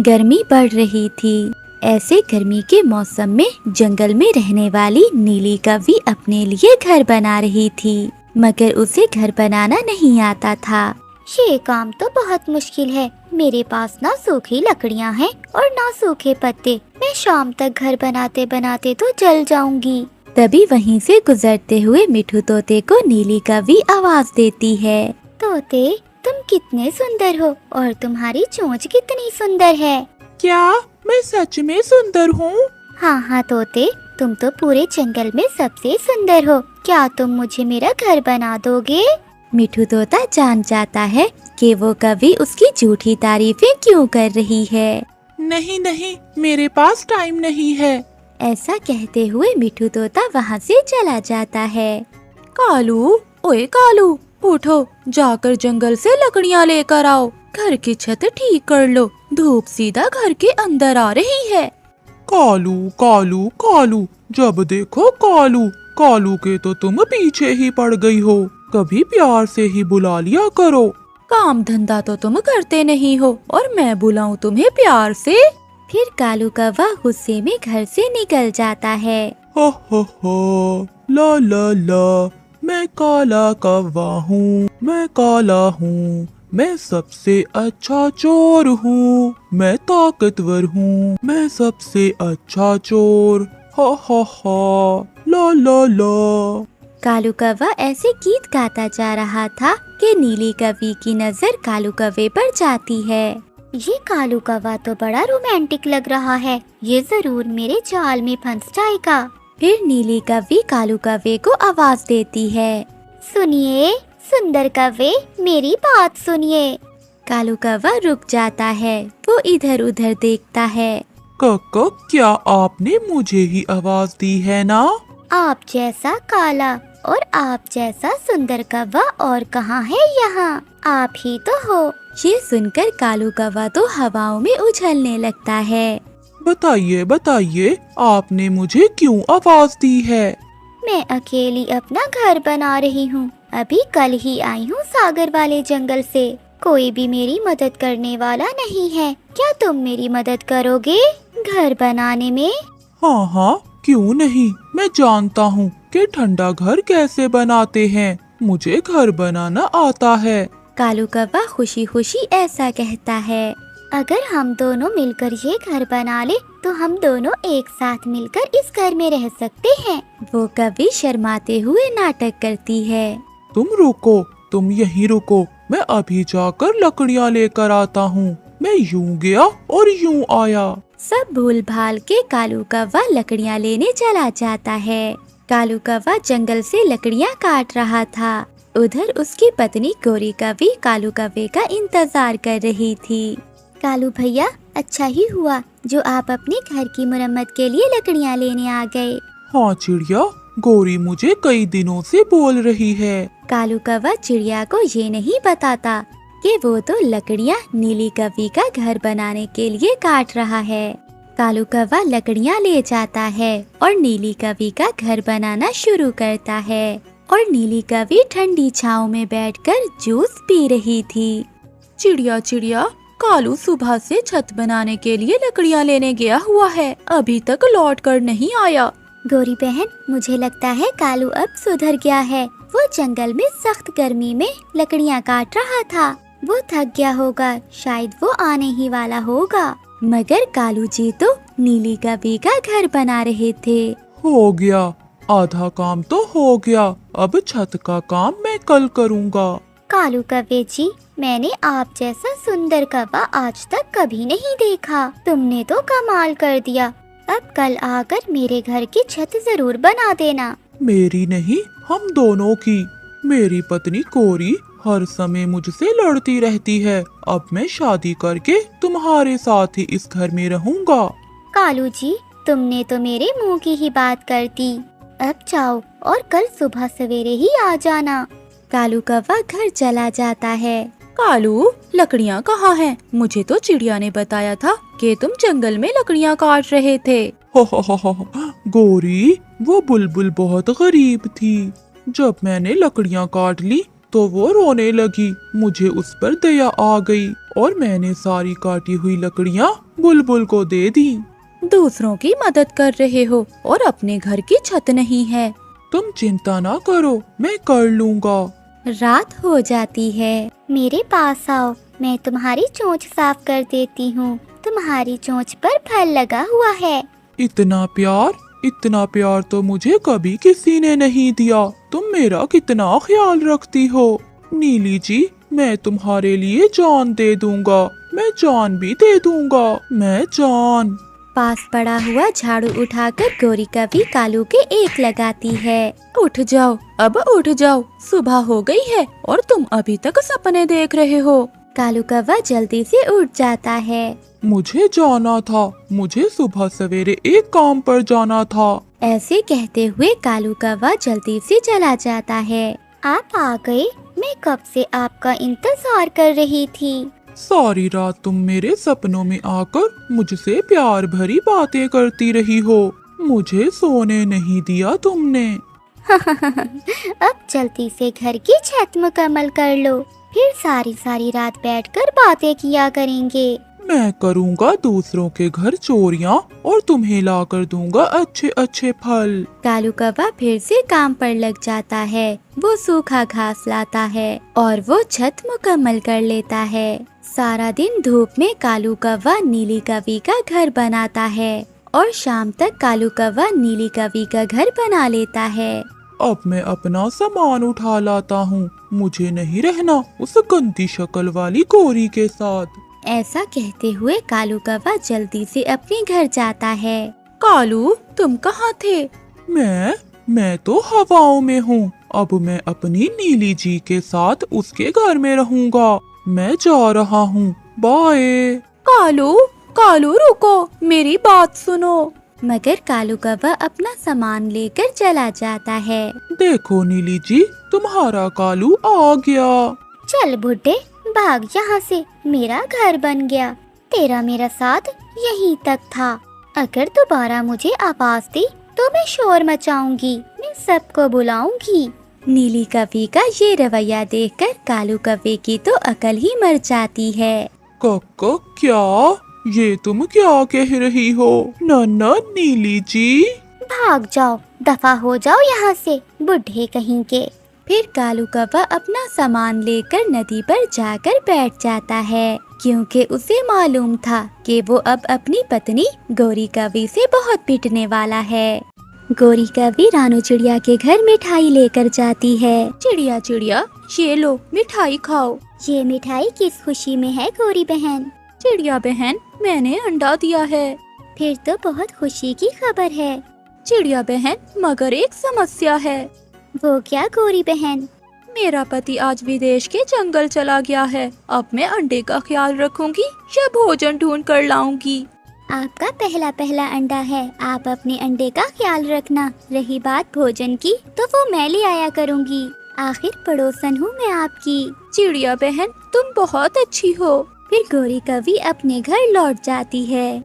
गर्मी बढ़ रही थी। ऐसे गर्मी के मौसम में जंगल में रहने वाली नीली कौवी अपने लिए घर बना रही थी, मगर उसे घर बनाना नहीं आता था। ये काम तो बहुत मुश्किल है। मेरे पास ना सूखी लकड़ियाँ हैं और ना सूखे पत्ते। मैं शाम तक घर बनाते बनाते तो जल जाऊंगी। तभी वहीं से गुजरते हुए मिठू तोते को नीली कौवी आवाज देती है। तोते, तुम कितने सुंदर हो और तुम्हारी चोंच कितनी सुंदर है। क्या मैं सच में सुंदर हूँ? हाँ हाँ तोते, तुम तो पूरे जंगल में सबसे सुंदर हो। क्या तुम मुझे मेरा घर बना दोगे? मिठू तोता जान जाता है कि वो कौवी उसकी झूठी तारीफें क्यों कर रही है। नहीं नहीं, मेरे पास टाइम नहीं है। ऐसा कहते हुए मिठू तोता वहाँ से चला जाता है। कालू, ओए कालू, उठो, जाकर जंगल से लकड़ियाँ लेकर आओ। घर की छत ठीक कर लो, धूप सीधा घर के अंदर आ रही है। कालू कालू कालू, जब देखो कालू कालू के तो तुम पीछे ही पड़ गई हो। कभी प्यार से ही बुला लिया करो। काम धंधा तो तुम करते नहीं हो और मैं बुलाऊं तुम्हें प्यार से? फिर कालू कौवा गुस्से में घर से निकल जाता है। हो ला ला ला, मैं काला कौवा हूँ, मैं काला हूँ, मैं सबसे अच्छा चोर हूँ, मैं ताकतवर हूँ, मैं सबसे अच्छा चोर। हा ला ला ला। कालू कौवा ऐसे गीत गाता जा रहा था कि नीली कौवी की नजर कालू कौवे पर जाती है। ये कालू कौवा तो बड़ा रोमांटिक लग रहा है। ये जरूर मेरे जाल में फंस जाएगा। फिर नीली कौवी कालू कौवे को आवाज देती है। सुनिए सुंदर कौवे, मेरी बात सुनिए। कालू कौवा रुक जाता है। वो इधर उधर देखता है। कक्का, क्या आपने मुझे ही आवाज दी है ना? आप जैसा काला और आप जैसा सुंदर कौवा और कहाँ है यहाँ? आप ही तो हो। ये सुनकर कालू कौवा तो हवाओं में उछलने लगता है। बताइए बताइए, आपने मुझे क्यों आवाज दी है? मैं अकेली अपना घर बना रही हूँ। अभी कल ही आई हूँ सागर वाले जंगल से। कोई भी मेरी मदद करने वाला नहीं है। क्या तुम मेरी मदद करोगे घर बनाने में? हाँ, क्यों नहीं। मैं जानता हूँ कि ठंडा घर कैसे बनाते हैं। मुझे घर बनाना आता है। कालू कौवा खुशी खुशी ऐसा कहता है। अगर हम दोनों मिलकर ये घर बना ले तो हम दोनों एक साथ मिलकर इस घर में रह सकते हैं। वो कौवी शर्माते हुए नाटक करती है। तुम रुको, तुम यहीं रुको, मैं अभी जाकर लकड़ियाँ लेकर आता हूँ। मैं यूं गया और यूं आया। सब भूल भाल के कालू कौवा लकड़ियाँ लेने चला जाता है। कालू कौवा जंगल से लकड़ियाँ काट रहा था। उधर उसकी पत्नी गोरी कौवी कालू कौवे का इंतजार कर रही थी। कालू भैया, अच्छा ही हुआ जो आप अपने घर की मरम्मत के लिए लकड़ियाँ लेने आ गए। हाँ चिड़िया, गोरी मुझे कई दिनों से बोल रही है। कालू कौवा चिड़िया को ये नहीं बताता कि वो तो लकड़ियाँ नीली कौवी का घर बनाने के लिए काट रहा है। कालू कौवा लकड़ियाँ ले जाता है और नीली कौवी का घर बनाना शुरू करता है। और नीली कौवी ठंडी छाँव में बैठकर जूस पी रही थी। चिड़िया, कालू सुबह से छत बनाने के लिए लकड़ियाँ लेने गया हुआ है, अभी तक लौट कर नहीं आया। गोरी बहन, मुझे लगता है कालू अब सुधर गया है। वो जंगल में सख्त गर्मी में लकड़ियाँ काट रहा था। वो थक गया होगा, शायद वो आने ही वाला होगा। मगर कालू जी तो नीली कौवी का घर बना रहे थे। हो गया, आधा काम तो हो गया। अब छत का काम मैं कल करूँगा। कालू कौवे जी, मैंने आप जैसा सुंदर कौवा आज तक कभी नहीं देखा। तुमने तो कमाल कर दिया। अब कल आकर मेरे घर की छत जरूर बना देना। मेरी नहीं, हम दोनों की। मेरी पत्नी कोरी हर समय मुझसे लड़ती रहती है। अब मैं शादी करके तुम्हारे साथ ही इस घर में रहूंगा। कालू जी, तुमने तो मेरे मुंह की ही बात कर दी। अब जाओ और कल सुबह सवेरे ही आ जाना। कालू कौवा घर चला जाता है। कालू, लकड़ियाँ कहाँ हैं? मुझे तो चिड़िया ने बताया था कि तुम जंगल में लकड़ियाँ काट रहे थे। गोरी, वो बुलबुल बहुत गरीब थी। जब मैंने लकड़ियाँ काट ली तो वो रोने लगी। मुझे उस पर दया आ गई और मैंने सारी काटी हुई लकड़ियाँ बुलबुल को दे दी। दूसरों की मदद कर रहे हो और अपने घर की छत नहीं है। तुम चिंता ना करो, मैं कर लूँगा। रात हो जाती है। मेरे पास आओ, मैं तुम्हारी चोंच साफ कर देती हूँ। तुम्हारी चोंच पर फल लगा हुआ है। इतना प्यार तो मुझे कभी किसी ने नहीं दिया। तुम मेरा कितना ख्याल रखती हो। नीली जी, मैं तुम्हारे लिए जान दे दूंगा। मैं जान भी दे दूंगा। मैं जान। पास पड़ा हुआ झाड़ू उठाकर गोरी कवि कालू के एक लगाती है। उठ जाओ, अब उठ जाओ, सुबह हो गई है और तुम अभी तक सपने देख रहे हो। कालू कौवा जल्दी से उठ जाता है। मुझे जाना था, मुझे सुबह सवेरे एक काम पर जाना था। ऐसे कहते हुए कालू कौवा जल्दी से चला जाता है। आप आ गए, मैं कब से आपका इंतजार कर रही थी। सारी रात तुम मेरे सपनों में आकर मुझसे प्यार भरी बातें करती रही हो। मुझे सोने नहीं दिया तुमने। अब जल्दी से घर की छत मुकम्मल कर लो, फिर सारी रात बैठकर बातें किया करेंगे। मैं करूँगा दूसरों के घर चोरियाँ और तुम्हें ला कर दूंगा अच्छे अच्छे फल। कालू कौवा फिर से काम पर लग जाता है। वो सूखा घास लाता है और वो छत मुकम्मल कर लेता है। सारा दिन धूप में कालू कौवा नीली कवि का घर बनाता है और शाम तक कालू कौवा नीली कवि का घर बना लेता है। अब मैं अपना सामान उठा लाता हूँ। मुझे नहीं रहना उस गंदी शक्ल वाली गोरी के साथ। ऐसा कहते हुए कालू कौवा जल्दी से अपने घर जाता है। कालू, तुम कहाँ थे? मैं तो हवाओं में हूँ। अब मैं अपनी नीली जी के साथ उसके घर में रहूँगा। मैं जा रहा हूँ, बाय। कालू रुको, मेरी बात सुनो। मगर कालू कौवा अपना सामान लेकर चला जाता है। देखो नीली जी, तुम्हारा कालू आ गया। चल बुड्ढे, भाग यहाँ से, मेरा घर बन गया। तेरा मेरा साथ यहीं तक था। अगर दोबारा मुझे आवाज दी तो मैं शोर मचाऊंगी, मैं सबको बुलाऊंगी। नीली कवि का ये रवैया देखकर कालू कौवे की तो अकल ही मर जाती है। कक्का, क्या ये तुम क्या कह रही हो? नन्ना नीली जी, भाग जाओ, दफा हो जाओ यहाँ से, बुढ़े कहीं के। फिर कालू कौवा अपना सामान लेकर नदी पर जाकर बैठ जाता है, क्योंकि उसे मालूम था कि वो अब अपनी पत्नी गोरी कवि से बहुत पिटने वाला है। गोरी कवि रानू चिड़िया के घर मिठाई लेकर जाती है। चिड़िया, ये लो मिठाई खाओ। ये मिठाई किस खुशी में है गोरी बहन? चिड़िया बहन, मैंने अंडा दिया है। फिर तो बहुत खुशी की खबर है। चिड़िया बहन, मगर एक समस्या है। वो क्या गोरी बहन? मेरा पति आज विदेश के जंगल चला गया है। अब मैं अंडे का ख्याल रखूंगी या भोजन ढूंढ कर लाऊंगी? आपका पहला अंडा है, आप अपने अंडे का ख्याल रखना। रही बात भोजन की, तो वो मैं ले आया करूंगी। आखिर पड़ोसन हूँ मैं आपकी। चिड़िया बहन, तुम बहुत अच्छी हो। फिर गोरी कवि अपने घर लौट जाती है।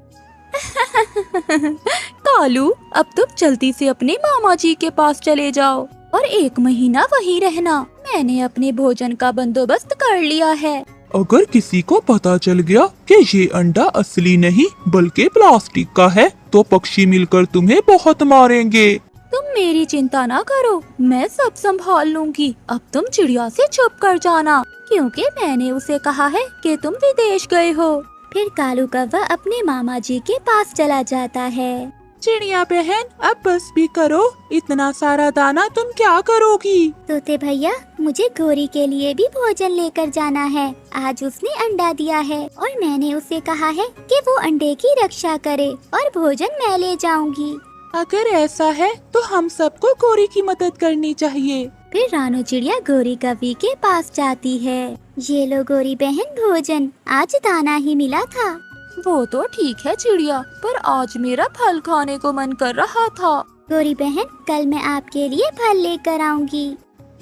कालू, अब तुम जल्दी से अपने मामा जी के पास चले जाओ और 1 महीना वहीं रहना। मैंने अपने भोजन का बंदोबस्त कर लिया है। अगर किसी को पता चल गया कि ये अंडा असली नहीं बल्कि प्लास्टिक का है, तो पक्षी मिलकर तुम्हें बहुत मारेंगे। तुम मेरी चिंता ना करो, मैं सब संभाल लूंगी। अब तुम चिड़िया से छुप कर जाना, क्योंकि मैंने उसे कहा है कि तुम विदेश गए हो। फिर कालू कौवा अपने मामा जी के पास चला जाता है। चिड़िया बहन, अब बस भी करो, इतना सारा दाना तुम क्या करोगी? तोते भैया, मुझे गोरी के लिए भी भोजन लेकर जाना है। आज उसने अंडा दिया है और मैंने उसे कहा है कि वो अंडे की रक्षा करे और भोजन मैं ले जाऊंगी। अगर ऐसा है तो हम सबको गोरी की मदद करनी चाहिए। फिर रानू चिड़िया गोरी कवि के पास जाती है। ये लो गोरी बहन भोजन, आज दाना ही मिला था। वो तो ठीक है चिड़िया, पर आज मेरा फल खाने को मन कर रहा था। गोरी बहन, कल मैं आपके लिए फल लेकर आऊंगी।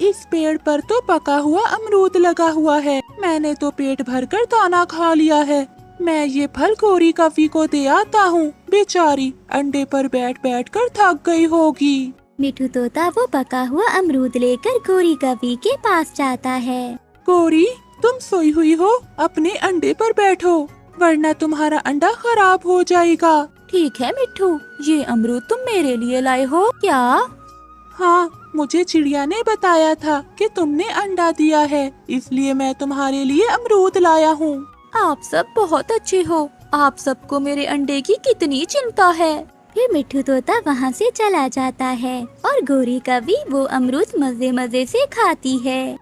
इस पेड़ पर तो पका हुआ अमरूद लगा हुआ है। मैंने तो पेट भरकर दाना खा लिया है। मैं ये फल गोरी कवि को दे आता हूँ। बेचारी अंडे पर बैठ बैठ कर थक गई होगी। मिठू तोता वो पका हुआ अमरूद लेकर गोरी कवि के पास जाता है। गोरी, तुम सोई हुई हो, अपने अंडे पर बैठो, वरना तुम्हारा अंडा खराब हो जाएगा। ठीक है मिठू, ये अमरूद तुम मेरे लिए लाए हो क्या? हाँ, मुझे चिड़िया ने बताया था कि तुमने अंडा दिया है, इसलिए मैं तुम्हारे लिए अमरूद लाया हूँ। आप सब बहुत अच्छे हो, आप सबको मेरे अंडे की कितनी चिंता है। फिर मिठू तोता वहाँ से चला जाता है और गोरी कवि वो अमरूद मजे मजे से खाती है।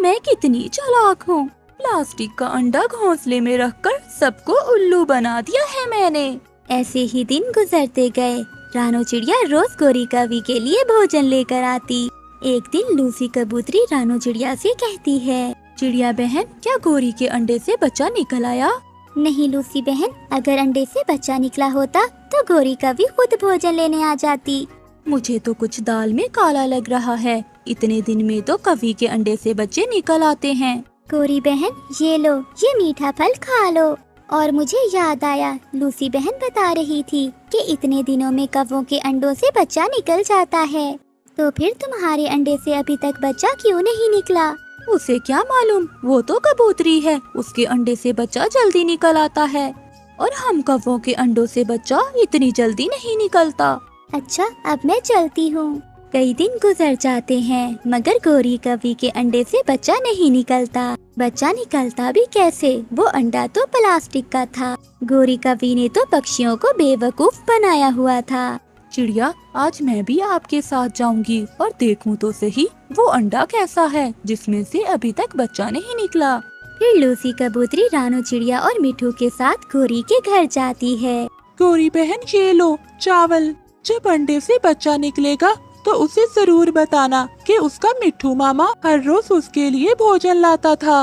मैं कितनी चालाक हूँ, प्लास्टिक का अंडा घोंसले में रखकर सबको उल्लू बना दिया है मैंने। ऐसे ही दिन गुजरते गए। रानो चिड़िया रोज गोरी कवि के लिए भोजन लेकर आती। एक दिन लूसी कबूतरी रानो चिड़िया से कहती है, चिड़िया बहन, क्या गोरी के अंडे से बच्चा निकल आया? नहीं लूसी बहन, अगर अंडे से बच्चा निकला होता तो गोरी कवि खुद भोजन लेने आ जाती। मुझे तो कुछ दाल में काला लग रहा है, इतने दिन में तो कवि के अंडे से बच्चे निकल आते हैं। गोरी बहन, ये लो, ये मीठा फल खा लो। और मुझे याद आया, लूसी बहन बता रही थी कि इतने दिनों में कौवों के अंडों से बच्चा निकल जाता है, तो फिर तुम्हारे अंडे से अभी तक बच्चा क्यों नहीं निकला? उसे क्या मालूम, वो तो कबूतरी है, उसके अंडे से बच्चा जल्दी निकल आता है, और हम कौवों के अंडों से बच्चा इतनी जल्दी नहीं निकलता। अच्छा, अब मैं चलती हूँ। कई दिन गुजर जाते हैं मगर गोरी कवि के अंडे से बच्चा नहीं निकलता। बच्चा निकलता भी कैसे, वो अंडा तो प्लास्टिक का था। गोरी कवि ने तो पक्षियों को बेवकूफ बनाया हुआ था। चिड़िया, आज मैं भी आपके साथ जाऊंगी और देखूं तो सही वो अंडा कैसा है जिसमें से अभी तक बच्चा नहीं निकला। फिर लूसी कबूतरी रानो चिड़िया और मिठू के साथ गोरी के घर जाती है। गोरी बहन, ये लो चावल, जब अंडे से बच्चा निकलेगा तो उसे जरूर बताना कि उसका मिठू मामा हर रोज उसके लिए भोजन लाता था।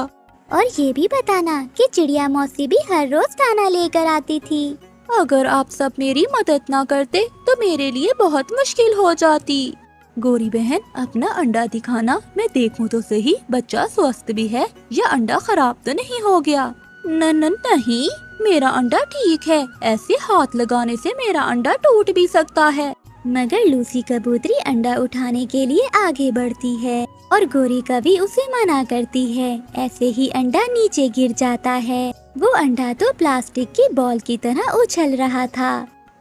और ये भी बताना कि चिड़िया मौसी भी हर रोज खाना लेकर आती थी। अगर आप सब मेरी मदद ना करते तो मेरे लिए बहुत मुश्किल हो जाती। गोरी बहन, अपना अंडा दिखाना, मैं देखूं तो सही बच्चा स्वस्थ भी है या अंडा खराब तो नहीं हो गया। नहीं, मेरा अंडा ठीक है, ऐसे हाथ लगाने से मेरा अंडा टूट भी सकता है। मगर लूसी कबूतरी अंडा उठाने के लिए आगे बढ़ती है और गोरी कवि उसे मना करती है। ऐसे ही अंडा नीचे गिर जाता है। वो अंडा तो प्लास्टिक की बॉल की तरह उछल रहा था।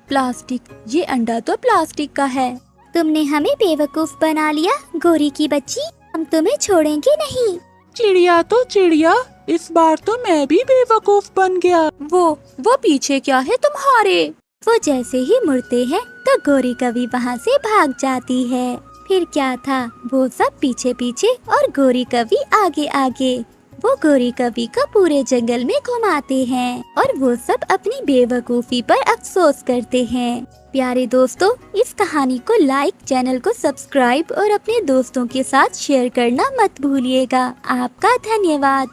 प्लास्टिक, ये अंडा तो प्लास्टिक का है। तुमने हमें बेवकूफ बना लिया गोरी की बच्ची, हम तुम्हें छोड़ेंगे नहीं। चिड़िया तो चिड़िया, इस बार तो मैं भी बेवकूफ बन गया। वो पीछे क्या है तुम्हारे? वो जैसे ही मुड़ते हैं तो गोरी कवि वहाँ से भाग जाती है। फिर क्या था, वो सब पीछे पीछे और गोरी कवि आगे आगे। वो गोरी कवि को पूरे जंगल में घुमाते हैं और वो सब अपनी बेवकूफी पर अफसोस करते हैं। प्यारे दोस्तों, इस कहानी को लाइक, चैनल को सब्सक्राइब और अपने दोस्तों के साथ शेयर करना मत भूलिएगा। आपका धन्यवाद।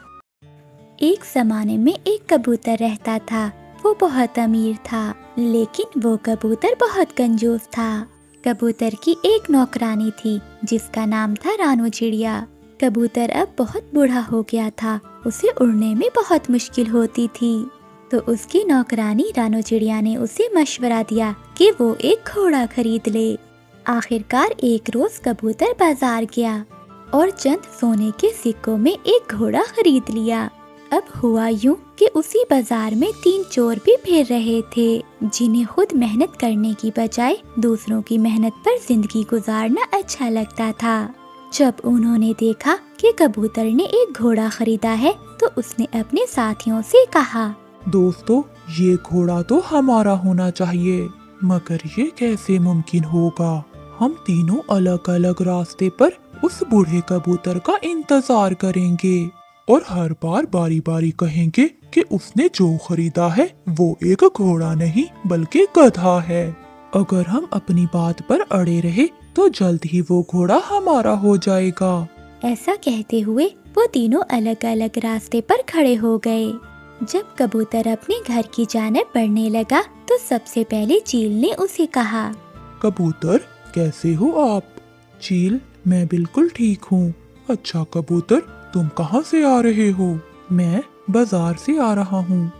एक जमाने में एक कबूतर रहता था। वो बहुत अमीर था, लेकिन वो कबूतर बहुत कंजूस था। कबूतर की एक नौकरानी थी जिसका नाम था रानो चिड़िया। कबूतर अब बहुत बूढ़ा हो गया था, उसे उड़ने में बहुत मुश्किल होती थी। तो उसकी नौकरानी रानो चिड़िया ने उसे मशवरा दिया कि वो एक घोड़ा खरीद ले। आखिरकार एक रोज कबूतर बाजार गया और चंद सोने के सिक्कों में एक घोड़ा खरीद लिया। अब हुआ यूं कि उसी बाजार में 3 चोर भी फिर रहे थे, जिन्हें खुद मेहनत करने की बजाय दूसरों की मेहनत पर जिंदगी गुजारना अच्छा लगता था। जब उन्होंने देखा कि कबूतर ने एक घोड़ा खरीदा है तो उसने अपने साथियों से कहा, दोस्तों, ये घोड़ा तो हमारा होना चाहिए, मगर ये कैसे मुमकिन होगा? हम तीनों अलग अलग रास्ते पर उस बूढ़े कबूतर का इंतजार करेंगे और हर बार बारी बारी कहेंगे कि उसने जो खरीदा है वो एक घोड़ा नहीं बल्कि गधा है। अगर हम अपनी बात पर अड़े रहे तो जल्द ही वो घोड़ा हमारा हो जाएगा। ऐसा कहते हुए वो तीनों अलग अलग रास्ते पर खड़े हो गए। जब कबूतर अपने घर की जानिब बढ़ने लगा तो सबसे पहले चील ने उसे कहा, कबूतर, कैसे हो आप? चील, मैं बिल्कुल ठीक हूँ। अच्छा कबूतर, तुम कहाँ से आ रहे हो? मैं बाजार से आ रहा हूँ।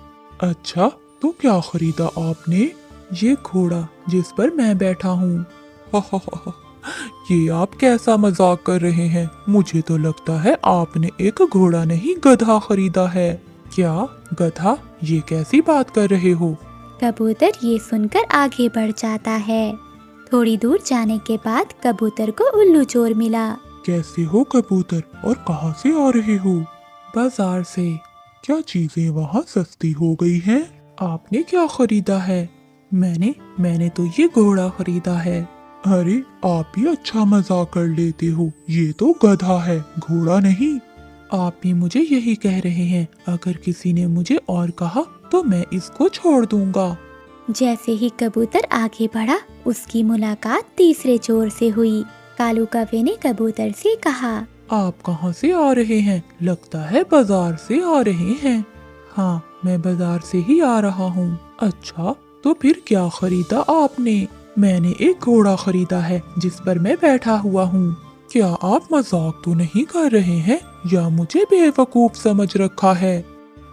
अच्छा, तो क्या खरीदा आपने? ये घोड़ा जिस पर मैं बैठा हूँ। ये आप कैसा मजाक कर रहे हैं? मुझे तो लगता है आपने एक घोड़ा नहीं गधा खरीदा है। क्या गधा? ये कैसी बात कर रहे हो? कबूतर ये सुनकर आगे बढ़ जाता है। थोड़ी दूर जाने के बाद कबूतर को उल्लू चोर मिला। कैसे हो कबूतर और कहाँ से आ रहे हो? बाजार से। क्या चीजें वहाँ सस्ती हो गई हैं? आपने क्या खरीदा है? मैंने तो ये घोड़ा खरीदा है। अरे आप भी अच्छा मजाक कर लेते हो। ये तो गधा है, घोड़ा नहीं। आप भी मुझे यही कह रहे हैं। अगर किसी ने मुझे और कहा तो मैं इसको छोड़ दूंगा। जैसे ही कबूतर आगे बढ़ा, उसकी मुलाकात तीसरे चोर से हुई। कालू कौवे ने कबूतर से कहा, आप कहाँ से आ रहे हैं? लगता है बाजार से आ रहे हैं। हाँ, मैं बाजार से ही आ रहा हूँ। अच्छा, तो फिर क्या खरीदा आपने? मैंने एक घोड़ा खरीदा है जिस पर मैं बैठा हुआ हूँ। क्या आप मजाक तो नहीं कर रहे हैं या मुझे बेवकूफ समझ रखा है?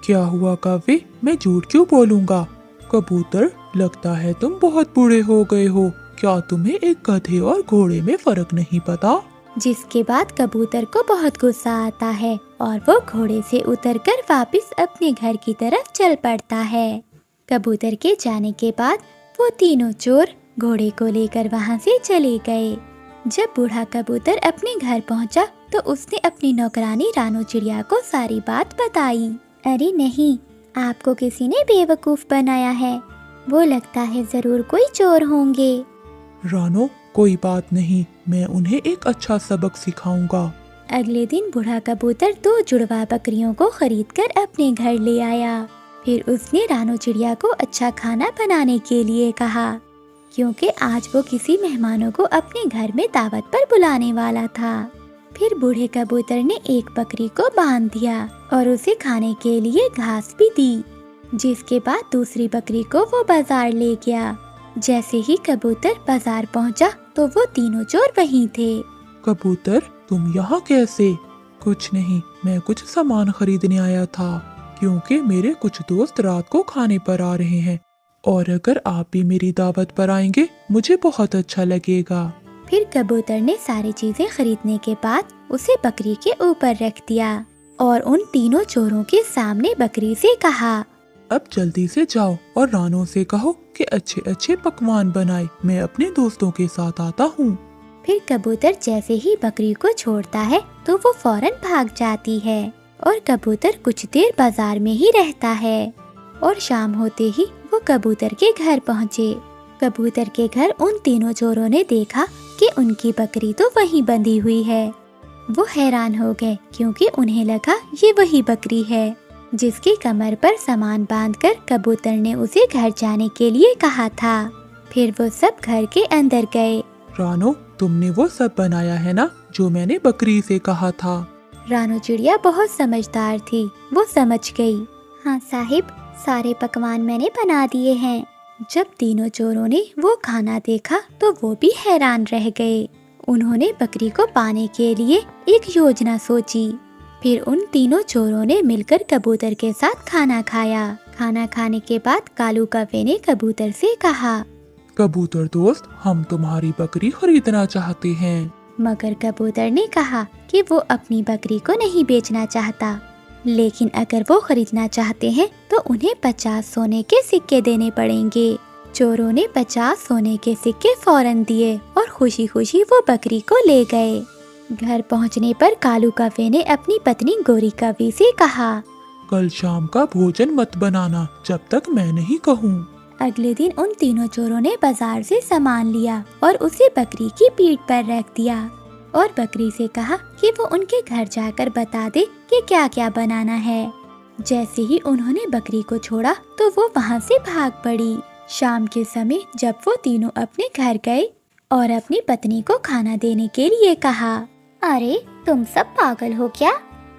क्या हुआ कौवे? मैं झूठ क्यों बोलूँगा? कबूतर, लगता है तुम बहुत बूढ़े हो गए हो। क्या तुम्हें एक गधे और घोड़े में फर्क नहीं पता? जिसके बाद कबूतर को बहुत गुस्सा आता है और वो घोड़े से उतरकर वापस अपने घर की तरफ चल पड़ता है। कबूतर के जाने के बाद वो तीनों चोर घोड़े को लेकर वहाँ से चले गए। जब बूढ़ा कबूतर अपने घर पहुँचा तो उसने अपनी नौकरानी रानो चिड़िया को सारी बात बताई। अरे नहीं, आपको किसी ने बेवकूफ बनाया है। वो लगता है जरूर कोई चोर होंगे। रानो, कोई बात नहीं, मैं उन्हें एक अच्छा सबक सिखाऊंगा। अगले दिन बूढ़ा कबूतर 2 जुड़वा बकरियों को खरीदकर अपने घर ले आया। फिर उसने रानो चिड़िया को अच्छा खाना बनाने के लिए कहा, क्योंकि आज वो किसी मेहमानों को अपने घर में दावत पर बुलाने वाला था। फिर बूढ़े कबूतर ने एक बकरी को बांध दिया और उसे खाने के लिए घास भी दी। जिसके बाद दूसरी बकरी को वो बाजार ले गया। जैसे ही कबूतर बाजार पहुंचा तो वो तीनों चोर वहीं थे। कबूतर, तुम यहाँ कैसे? कुछ नहीं, मैं कुछ सामान खरीदने आया था, क्योंकि मेरे कुछ दोस्त रात को खाने पर आ रहे हैं और अगर आप भी मेरी दावत पर आएंगे मुझे बहुत अच्छा लगेगा। फिर कबूतर ने सारी चीजें खरीदने के बाद उसे बकरी के ऊपर रख दिया और उन तीनों चोरों के सामने बकरी से कहा, अब जल्दी से जाओ और रानो से कहो कि अच्छे अच्छे पकवान बनाए। मैं अपने दोस्तों के साथ आता हूँ। फिर कबूतर जैसे ही बकरी को छोड़ता है तो वो फौरन भाग जाती है और कबूतर कुछ देर बाजार में ही रहता है और शाम होते ही वो कबूतर के घर पहुँचे। कबूतर के घर उन तीनों चोरों ने देखा कि उनकी बकरी तो वहीं बंधी हुई है। वो हैरान हो गए क्योंकि उन्हें लगा ये वही बकरी है जिसकी कमर पर सामान बांधकर कबूतर ने उसे घर जाने के लिए कहा था। फिर वो सब घर के अंदर गए। रानो, तुमने वो सब बनाया है ना जो मैंने बकरी से कहा था? रानो चिड़िया बहुत समझदार थी, वो समझ गई। हाँ साहिब, सारे पकवान मैंने बना दिए हैं। जब तीनों चोरों ने वो खाना देखा तो वो भी हैरान रह गए। उन्होंने बकरी को पाने के लिए एक योजना सोची। फिर उन तीनों चोरों ने मिलकर कबूतर के साथ खाना खाया। खाना खाने के बाद कालू कौवे ने कबूतर से कहा, कबूतर दोस्त, हम तुम्हारी बकरी खरीदना चाहते हैं। मगर कबूतर ने कहा कि वो अपनी बकरी को नहीं बेचना चाहता, लेकिन अगर वो खरीदना चाहते हैं तो उन्हें 50 सोने के सिक्के देने पड़ेंगे। चोरों ने 50 सोने के सिक्के फौरन दिए और खुशी खुशी वो बकरी को ले गए। घर पहुंचने पर कालू कौवे ने अपनी पत्नी गोरी कौवी से कहा, कल शाम का भोजन मत बनाना जब तक मैं नहीं कहूँ। अगले दिन उन तीनों चोरों ने बाजार से सामान लिया और उसे बकरी की पीठ पर रख दिया और बकरी से कहा कि वो उनके घर जाकर बता दे कि क्या क्या बनाना है। जैसे ही उन्होंने बकरी को छोड़ा तो वो वहाँ से भाग पड़ी। शाम के समय जब वो तीनों अपने घर गए और अपनी पत्नी को खाना देने के लिए कहा, अरे तुम सब पागल हो क्या?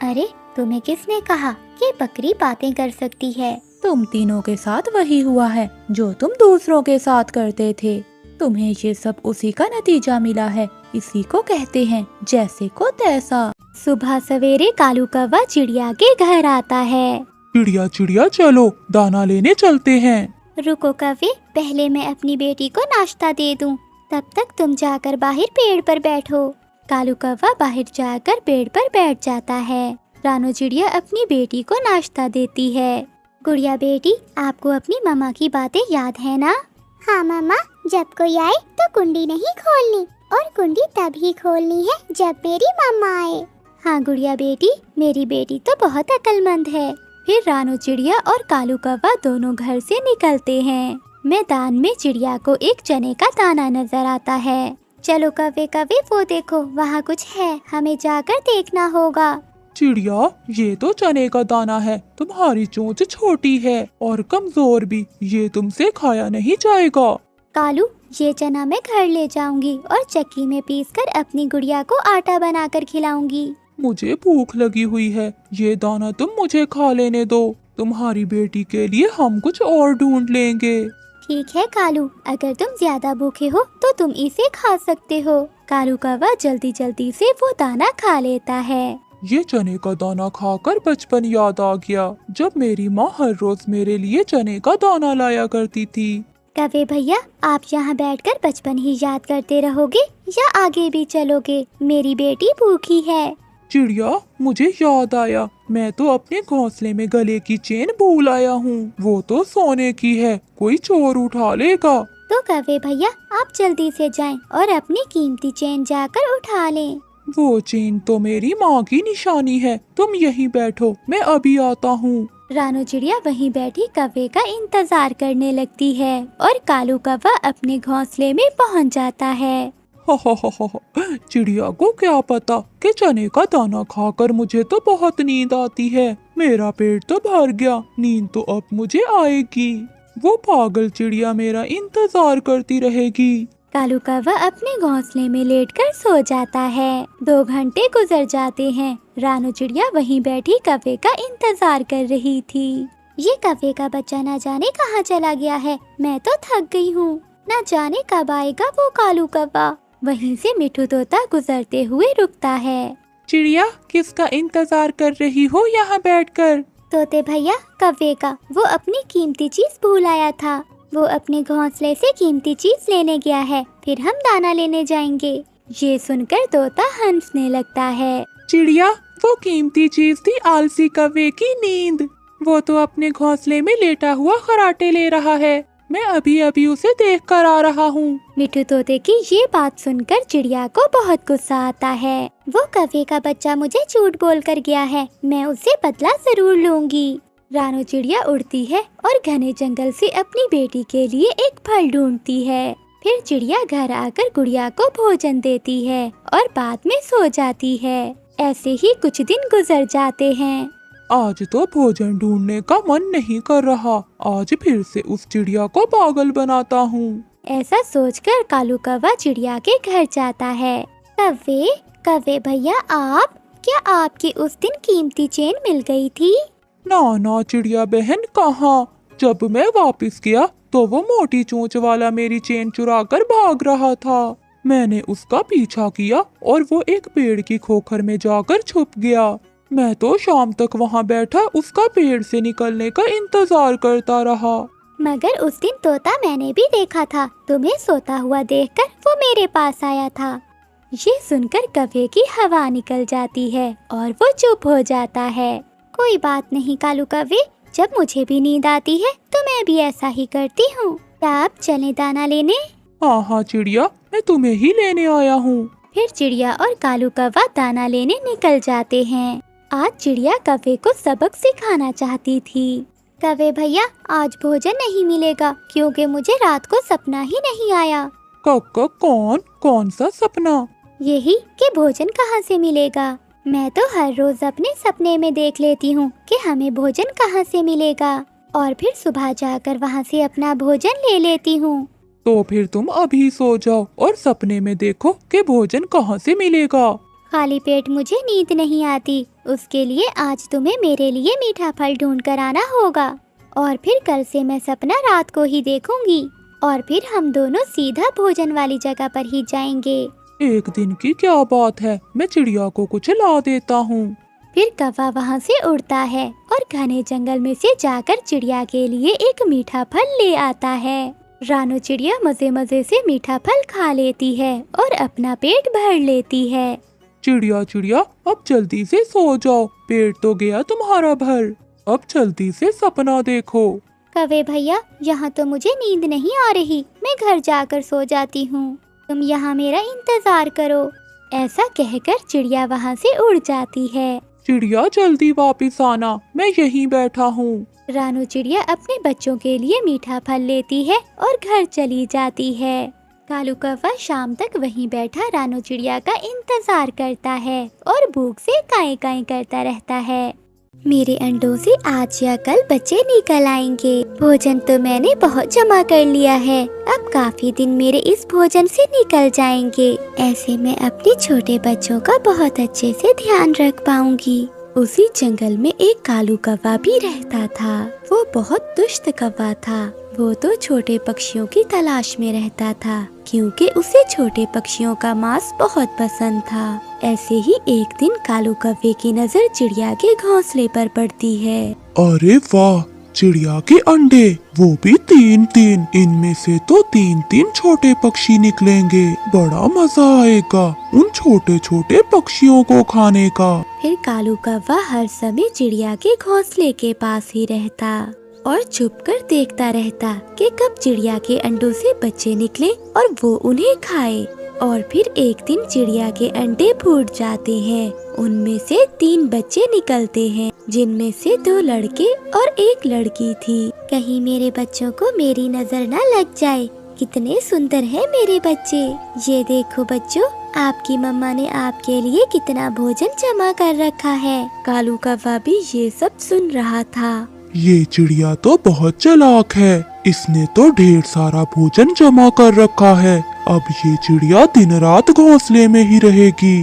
अरे तुम्हें किसने कहा कि बकरी बातें कर सकती है? तुम तीनों के साथ वही हुआ है जो तुम दूसरों के साथ करते थे। तुम्हें ये सब उसी का नतीजा मिला है। इसी को कहते हैं जैसे को तैसा। सुबह सवेरे कालू कौवा चिड़िया के घर आता है। चिड़िया चिड़िया चलो, दाना लेने चलते हैं। रुको कव्वे, पहले मैं अपनी बेटी को नाश्ता दे दूं। तब तक तुम जाकर बाहर पेड़ पर बैठो। कालू कौवा बाहर जाकर पेड़ पर बैठ जाता है। रानू चिड़िया अपनी बेटी को नाश्ता देती है। गुड़िया बेटी, आपको अपनी मम्मा की बातें याद है ना? हाँ मम्मा, जब कोई आए तो कुंडी नहीं खोलनी, और कुंडी तभी खोलनी है जब मेरी मम्मा आए। हाँ गुड़िया बेटी, मेरी बेटी तो बहुत अक्लमंद है। फिर रानू चिड़िया और कालू कौवा दोनों घर से निकलते हैं। मैदान में चिड़िया को एक चने का दाना नजर आता है। चलो कव्वे कव्वे, वो देखो वहाँ कुछ है, हमें जाकर देखना होगा। चिड़िया, ये तो चने का दाना है। तुम्हारी चोंच छोटी है और कमजोर भी, ये तुमसे खाया नहीं जाएगा। कालू, ये चना मैं घर ले जाऊंगी और चक्की में पीसकर अपनी गुड़िया को आटा बनाकर खिलाऊंगी। मुझे भूख लगी हुई है, ये दाना तुम मुझे खा लेने दो। तुम्हारी बेटी के लिए हम कुछ और ढूंढ लेंगे। ठीक है कालू, अगर तुम ज्यादा भूखे हो तो तुम इसे खा सकते हो। कालू कौवा जल्दी जल्दी से वो दाना खा लेता है। ये चने का दाना खाकर बचपन याद आ गया, जब मेरी माँ हर रोज मेरे लिए चने का दाना लाया करती थी। कव्वे भैया, आप यहाँ बैठकर बचपन ही याद करते रहोगे या आगे भी चलोगे? मेरी बेटी भूखी है। चिड़िया, मुझे याद आया, मैं तो अपने घोंसले में गले की चेन भूल आया हूँ। वो तो सोने की है, कोई चोर उठा लेगा। तो कव्वे भैया, आप जल्दी से जाएं और अपनी कीमती चेन जाकर उठा लें। वो चेन तो मेरी माँ की निशानी है। तुम यहीं बैठो, मैं अभी आता हूँ। रानू चिड़िया वहीं बैठी कौवे का इंतजार करने लगती है और कालू कौवा अपने घोंसले में पहुँच जाता है। चिड़िया को क्या पता कि चने का दाना खाकर मुझे तो बहुत नींद आती है। मेरा पेट तो भर गया, नींद तो अब मुझे आएगी। वो पागल चिड़िया मेरा इंतजार करती रहेगी। कालू कौवा अपने घोंसले में लेटकर सो जाता है। 2 घंटे गुजर जाते हैं। रानू चिड़िया वहीं बैठी कौवे का इंतजार कर रही थी। ये कव्वे का बच्चा न जाने कहाँ चला गया है। मैं तो थक गई हूँ, न जाने कब आएगा वो कालू कौवा। वहीं से मिठू तोता गुजरते हुए रुकता है। चिड़िया, किसका इंतजार कर रही हो यहाँ बैठकर? तोते भैया, कव्वे का। वो अपनी कीमती चीज भूल आया था। वो अपने घोंसले से कीमती चीज लेने गया है, फिर हम दाना लेने जाएंगे। ये सुनकर तोता हंसने लगता है। चिड़िया, वो कीमती चीज थी आलसी कौवे की नींद। वो तो अपने घोंसले में लेटा हुआ खराटे ले रहा है। मैं अभी अभी उसे देख कर आ रहा हूँ। मिठू तोते की ये बात सुनकर चिड़िया को बहुत गुस्सा आता है। वो कव्वे का बच्चा मुझे झूठ बोल कर गया है, मैं उससे बदला जरूर लूंगी। रानू चिड़िया उड़ती है और घने जंगल से अपनी बेटी के लिए एक फल ढूंढती है। फिर चिड़िया घर आकर गुड़िया को भोजन देती है और बाद में सो जाती है। ऐसे ही कुछ दिन गुजर जाते हैं। आज तो भोजन ढूंढने का मन नहीं कर रहा। आज फिर से उस चिड़िया को पागल बनाता हूँ। ऐसा सोचकर कालू कौवा चिड़िया के घर जाता है। कव्वे भैया, क्या आपकी उस दिन कीमती चेन मिल गई थी? ना चिड़िया बहन, कहाँ। जब मैं वापस गया तो वो मोटी चोंच वाला मेरी चेन चुरा कर भाग रहा था। मैंने उसका पीछा किया और वो एक पेड़ की खोखर में जाकर छुप गया। मैं तो शाम तक वहाँ बैठा उसका पेड़ से निकलने का इंतजार करता रहा। मगर उस दिन तोता मैंने भी देखा था, तुम्हें सोता हुआ देखकर वो मेरे पास आया था। ये सुनकर कौवे की हवा निकल जाती है और वो चुप हो जाता है। कोई बात नहीं कालू कव्वे, जब मुझे भी नींद आती है तो मैं भी ऐसा ही करती हूँ। क्या आप चले दाना लेने? हाँ चिड़िया, मैं तुम्हें ही लेने आया हूँ। फिर चिड़िया और कालू कौवा दाना लेने निकल जाते हैं। आज चिड़िया कौवे को सबक सिखाना चाहती थी। कव्वे भैया, आज भोजन नहीं मिलेगा क्योंकि मुझे रात को सपना ही नहीं आया। कौन सा सपना? यही कि भोजन कहाँ से मिलेगा। मैं तो हर रोज अपने सपने में देख लेती हूँ कि हमें भोजन कहाँ से मिलेगा और फिर सुबह जाकर वहाँ से अपना भोजन ले लेती हूँ। तो फिर तुम अभी सो जाओ और सपने में देखो कि भोजन कहाँ से मिलेगा। खाली पेट मुझे नींद नहीं आती, उसके लिए आज तुम्हें मेरे लिए मीठा फल ढूंढ कर आना होगा और फिर कल से मैं सपना रात को ही देखूंगी और फिर हम दोनों सीधा भोजन वाली जगह पर ही जाएंगे। एक दिन की क्या बात है, मैं चिड़िया को कुछ ला देता हूँ। फिर कौवा वहाँ से उड़ता है और घने जंगल में से जाकर चिड़िया के लिए एक मीठा फल ले आता है। रानू चिड़िया मजे मजे से मीठा फल खा लेती है और अपना पेट भर लेती है। चिड़िया चिड़िया अब जल्दी से सो जाओ, पेट तो गया तुम्हारा भर। अब जल्दी से सपना देखो। कौवे भैया, यहाँ तो मुझे नींद नहीं आ रही, मैं घर जाकर सो जाती हूँ, तुम यहाँ मेरा इंतजार करो। ऐसा कहकर चिड़िया वहाँ से उड़ जाती है। चिड़िया जल्दी वापस आना, मैं यहीं बैठा हूँ। रानू चिड़िया अपने बच्चों के लिए मीठा फल लेती है और घर चली जाती है। कालू कौवा शाम तक वहीं बैठा रानू चिड़िया का इंतजार करता है और भूख से काई काई करता रहता है। मेरे अंडों से आज या कल बच्चे निकल आएंगे। भोजन तो मैंने बहुत जमा कर लिया है, अब काफी दिन मेरे इस भोजन से निकल जाएंगे। ऐसे मैं अपने छोटे बच्चों का बहुत अच्छे से ध्यान रख पाऊंगी। उसी जंगल में एक कालू कौवा भी रहता था। वो बहुत दुष्ट कौवा था। वो तो छोटे पक्षियों की तलाश में रहता था, क्योंकि उसे छोटे पक्षियों का मांस बहुत पसंद था। ऐसे ही एक दिन कालू कौवे की नजर चिड़िया के घोंसले पर पड़ती है। अरे वाह, चिड़िया के अंडे, वो भी 3-3। इनमें से तो 3-3 छोटे पक्षी निकलेंगे। बड़ा मजा आएगा उन छोटे छोटे पक्षियों को खाने का। फिर कालू कौवा हर समय चिड़िया के घोंसले के पास ही रहता और चुपकर देखता रहता कि कब चिड़िया के अंडों से बच्चे निकले और वो उन्हें खाए। और फिर एक दिन चिड़िया के अंडे फूट जाते हैं। उनमें से 3 बच्चे निकलते हैं, जिनमें से 2 लड़के और 1 लड़की थी। कहीं मेरे बच्चों को मेरी नजर न लग जाए। कितने सुंदर हैं मेरे बच्चे। ये देखो बच्चों, आपकी मम्मा ने आपके लिए कितना भोजन जमा कर रखा है। कालू कौवा भी ये सब सुन रहा था। ये चिड़िया तो बहुत चालाक है, इसने तो ढेर सारा भोजन जमा कर रखा है। अब ये चिड़िया दिन रात घोंसले में ही रहेगी।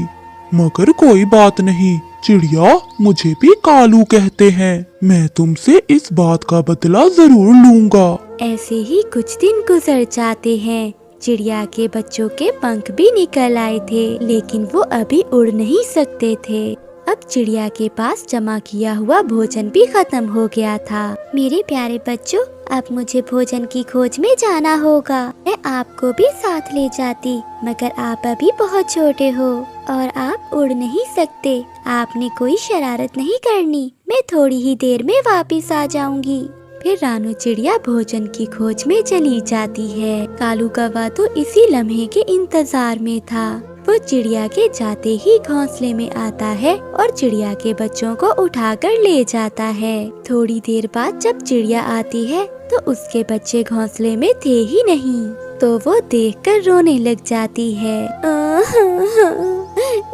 मगर कोई बात नहीं, चिड़िया मुझे भी कालू कहते हैं। मैं तुमसे इस बात का बदला जरूर लूंगा। ऐसे ही कुछ दिन गुजर जाते हैं। चिड़िया के बच्चों के पंख भी निकल आए थे, लेकिन वो अभी उड़ नहीं सकते थे। अब चिड़िया के पास जमा किया हुआ भोजन भी खत्म हो गया था। मेरे प्यारे बच्चों, अब मुझे भोजन की खोज में जाना होगा। मैं आपको भी साथ ले जाती, मगर आप अभी बहुत छोटे हो और आप उड़ नहीं सकते। आपने कोई शरारत नहीं करनी, मैं थोड़ी ही देर में वापस आ जाऊंगी। फिर रानू चिड़िया भोजन की खोज में चली जाती है। कालू कौवा तो इसी लम्हे के इंतजार में था। वो चिड़िया के जाते ही घोंसले में आता है और चिड़िया के बच्चों को उठाकर ले जाता है। थोड़ी देर बाद जब चिड़िया आती है तो उसके बच्चे घोंसले में थे ही नहीं, तो वो देखकर रोने लग जाती है।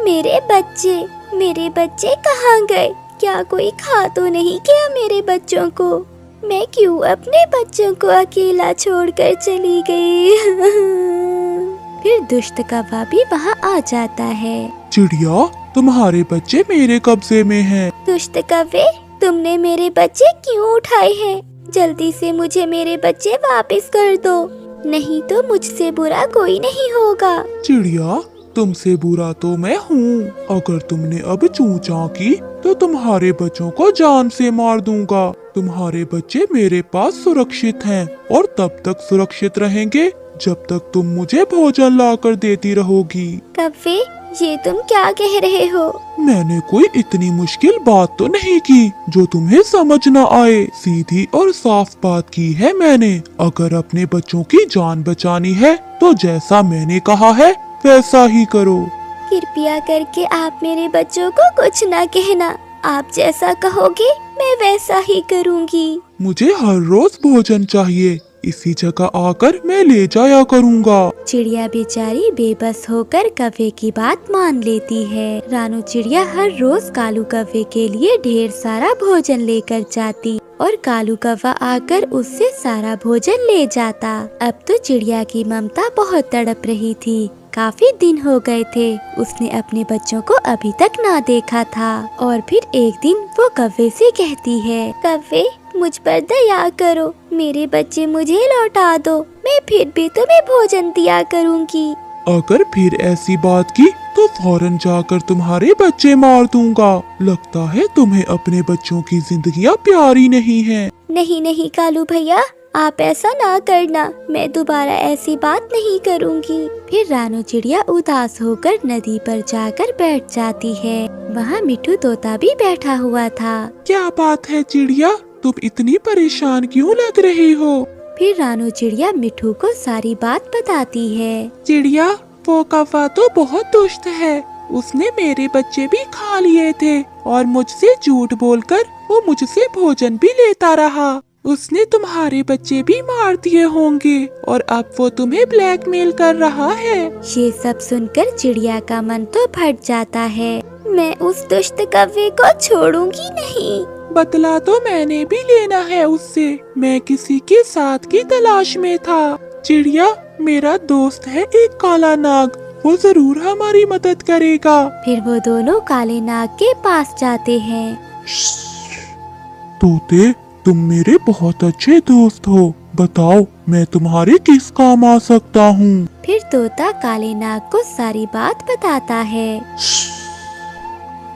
मेरे बच्चे कहाँ गए? क्या कोई खा तो नहीं गया मेरे बच्चों को? मैं क्यों अपने बच्चों को अकेला छोड़कर चली गई? फिर दुष्ट कौवा भी वहाँ आ जाता है। चिड़िया, तुम्हारे बच्चे मेरे कब्जे में हैं। दुष्ट कौवे, तुमने मेरे बच्चे क्यों उठाए हैं? जल्दी से मुझे मेरे बच्चे वापस कर दो, नहीं तो मुझसे बुरा कोई नहीं होगा। चिड़िया, तुमसे बुरा तो मैं हूँ। अगर तुमने अब चूं चां की तो तुम्हारे बच्चों को जान से मार दूंगा। तुम्हारे बच्चे मेरे पास सुरक्षित हैं और तब तक सुरक्षित रहेंगे जब तक तुम मुझे भोजन लाकर देती रहोगी। कौवे, ये तुम क्या कह रहे हो? मैंने कोई इतनी मुश्किल बात तो नहीं की जो तुम्हें समझ न आए। सीधी और साफ बात की है मैंने। अगर अपने बच्चों की जान बचानी है तो जैसा मैंने कहा है वैसा ही करो। कृपया करके आप मेरे बच्चों को कुछ न कहना। आप जैसा कहोगे मैं वैसा ही करूँगी। मुझे हर रोज भोजन चाहिए, इसी जगह आकर मैं ले जाया करूँगा। चिड़िया बेचारी बेबस होकर कौवे की बात मान लेती है। रानू चिड़िया हर रोज कालू कौवे के लिए ढेर सारा भोजन लेकर जाती और कालू कौवा आकर उससे सारा भोजन ले जाता। अब तो चिड़िया की ममता बहुत तड़प रही थी। काफी दिन हो गए थे, उसने अपने बच्चों को अभी तक ना देखा था। और फिर एक दिन वो कौवे से कहती है, कौवे, मुझ पर दया करो, मेरे बच्चे मुझे लौटा दो, मैं फिर भी तुम्हें भोजन दिया करूँगी। अगर फिर ऐसी बात की तो फौरन जाकर तुम्हारे बच्चे मार दूंगा। लगता है तुम्हें अपने बच्चों की जिंदगियां प्यारी नहीं हैं। नहीं नहीं कालू भैया, आप ऐसा ना करना, मैं दोबारा ऐसी बात नहीं करूँगी। फिर रानू चिड़िया उदास होकर नदी पर जाकर बैठ जाती है। वहाँ मिट्ठू तोता भी बैठा हुआ था। क्या बात है चिड़िया, तुम इतनी परेशान क्यों लग रही हो? फिर रानू चिड़िया मिट्ठू को सारी बात बताती है। चिड़िया, वो कौवा तो बहुत दुष्ट है। उसने मेरे बच्चे भी खा लिए थे और मुझसे झूठ बोलकर वो मुझसे भोजन भी लेता रहा। उसने तुम्हारे बच्चे भी मार दिए होंगे और अब वो तुम्हें ब्लैकमेल कर रहा है। ये सब सुनकर चिड़िया का मन तो फट जाता है। मैं उस दुष्ट कौवे को छोड़ूंगी नहीं। बदला तो मैंने भी लेना है उससे। मैं किसी के साथ की तलाश में था। चिड़िया, मेरा दोस्त है एक काला नाग, वो जरूर हमारी मदद करेगा। फिर वो दोनों काले नाग के पास जाते हैं। तोते, तुम मेरे बहुत अच्छे दोस्त हो। बताओ, मैं तुम्हारे किस काम आ सकता हूँ? फिर तोता काले नाग को सारी बात बताता है।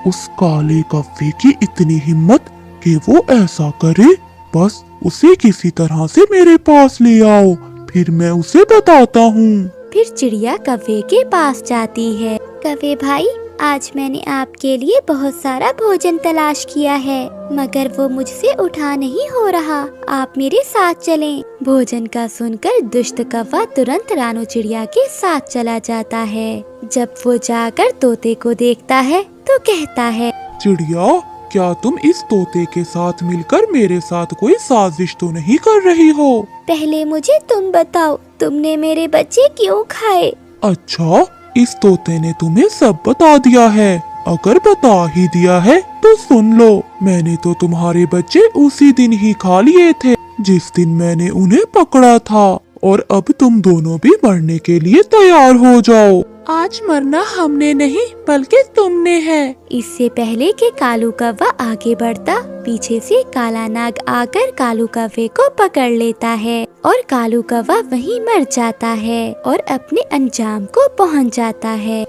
उस काले कौवे की इतनी हिम्मत कि वो ऐसा करे। बस उसे किसी तरह से मेरे पास ले आओ, फिर मैं उसे बताता हूँ। फिर चिड़िया कौवे के पास जाती है। कौवे भाई, आज मैंने आपके लिए बहुत सारा भोजन तलाश किया है, मगर वो मुझसे उठा नहीं हो रहा। आप मेरे साथ चलें। भोजन का सुनकर दुष्ट कौवा तुरंत रानू चिड़िया के साथ चला जाता है। जब वो जाकर तोते को देखता है तो कहता है, चिड़िया, क्या तुम इस तोते के साथ मिलकर मेरे साथ कोई साजिश तो नहीं कर रही हो? पहले मुझे तुम बताओ, तुमने मेरे बच्चे क्यों खाए? अच्छा, इस तोते ने तुम्हें सब बता दिया है। अगर बता ही दिया है तो सुन लो। मैंने तो तुम्हारे बच्चे उसी दिन ही खा लिए थे जिस दिन मैंने उन्हें पकड़ा था, और अब तुम दोनों भी मरने के लिए तैयार हो जाओ। आज मरना हमने नहीं बल्कि तुमने है। इससे पहले कि कालू कौवा आगे बढ़ता, पीछे से काला नाग आकर कालू कौवे को पकड़ लेता है और कालू कौवा वहीं मर जाता है और अपने अंजाम को पहुंच जाता है।